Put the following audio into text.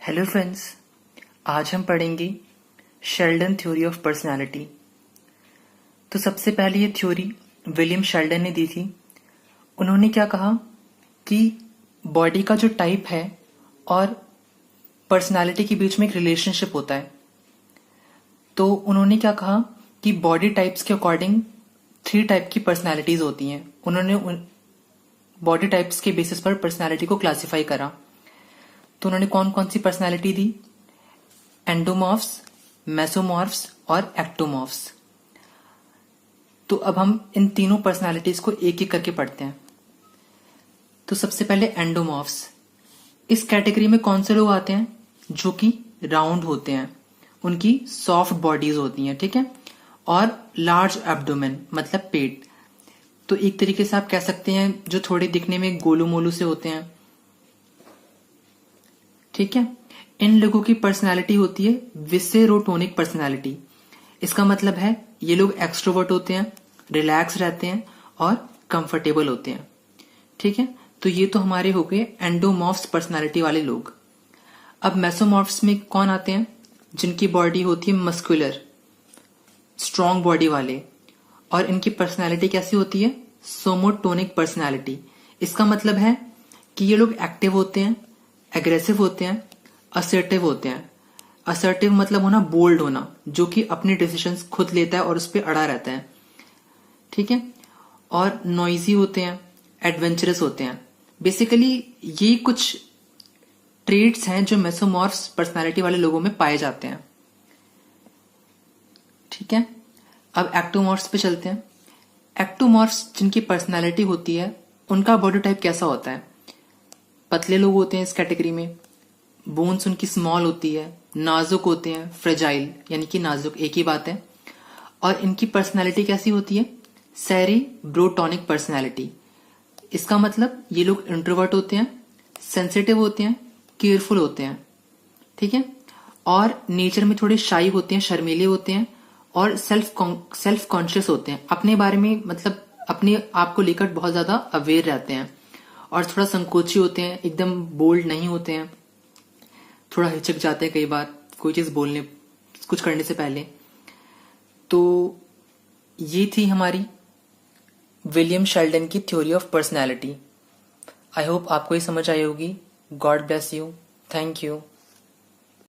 Hello friends, आज हम पढ़ेंगे शेल्डन थ्योरी ऑफ पर्सनालिटी। तो सबसे पहले ये थ्योरी विलियम शेल्डन ने दी थी। उन्होंने क्या कहा कि बॉडी का जो टाइप है और पर्सनालिटी के बीच में एक रिलेशनशिप होता है। तो उन्होंने क्या कहा कि बॉडी टाइप्स के अकॉर्डिंग 3 टाइप की पर्सनालिटीज होती हैं। उन्होंने बॉडी टाइप्स के बेसिस पर पर्सनालिटी को क्लासिफाई करा। तो उन्होंने कौन कौन सी पर्सनालिटी दी? एंडोमॉर्फ्स, मेसोमॉर्फ्स और एक्टोमॉर्फ्स। तो अब हम इन तीनों पर्सनालिटीज को एक एक करके पढ़ते हैं। तो सबसे पहले एंडोमॉर्फ्स। इस कैटेगरी में कौन से लोग आते हैं? जो कि राउंड होते हैं, उनकी सॉफ्ट बॉडीज होती हैं, ठीक है, और लार्ज एब्डोमेन मतलब पेट। तो एक तरीके से आप कह सकते हैं जो थोड़े दिखने में गोलू मोलू से होते हैं, ठीक है। इन लोगों की पर्सनालिटी होती है विसेरोटोनिक पर्सनालिटी। इसका मतलब है ये लोग एक्सट्रोवर्ट होते हैं, रिलैक्स रहते हैं और कंफर्टेबल होते हैं, ठीक है। तो ये तो हमारे हो गए एंडोमॉर्फ्स पर्सनालिटी वाले लोग। अब मेसोमॉर्फ्स में कौन आते हैं? जिनकी बॉडी होती है मस्कुलर, स्ट्रॉन्ग बॉडी वाले, और इनकी पर्सनालिटी कैसी होती है? सोमोटोनिक पर्सनालिटी। इसका मतलब है कि ये लोग एक्टिव होते हैं, एग्रेसिव होते हैं, असर्टिव होते हैं। असर्टिव मतलब होना बोल्ड होना, जो कि अपने डिसीजंस खुद लेता है और उस पर अड़ा रहता है, ठीक है। और नॉइजी होते हैं, एडवेंचरस होते हैं। बेसिकली ये कुछ ट्रेड्स हैं जो मेसोमॉर्फ्स पर्सनालिटी वाले लोगों में पाए जाते हैं, ठीक है। अब एक्टोमॉर्फ्स पे चलते हैं। एक्टोमॉर्फ्स जिनकी पर्सनालिटी होती है, उनका बॉडी टाइप कैसा होता है? पतले लोग होते हैं इस कैटेगरी में, बोन्स उनकी स्मॉल होती है, नाजुक होते हैं, फ्रेजाइल यानी कि नाजुक, एक ही बात है। और इनकी पर्सनालिटी कैसी होती है? सेरेब्रोटोनिक पर्सनालिटी। इसका मतलब ये लोग इंट्रोवर्ट होते हैं, सेंसिटिव होते हैं, केयरफुल होते हैं, ठीक है। और नेचर में थोड़े शाई होते हैं, शर्मीले होते हैं और सेल्फ कॉन्शियस होते हैं। अपने बारे में मतलब अपने आप को लेकर बहुत ज्यादा अवेयर रहते हैं और थोड़ा संकोची होते हैं, एकदम बोल्ड नहीं होते हैं, थोड़ा हिचक जाते हैं कई बार कोई चीज बोलने, कुछ करने से पहले। तो ये थी हमारी विलियम शेल्डन की theory of personality. I hope आपको ये समझ आई होगी। God bless you. Thank you.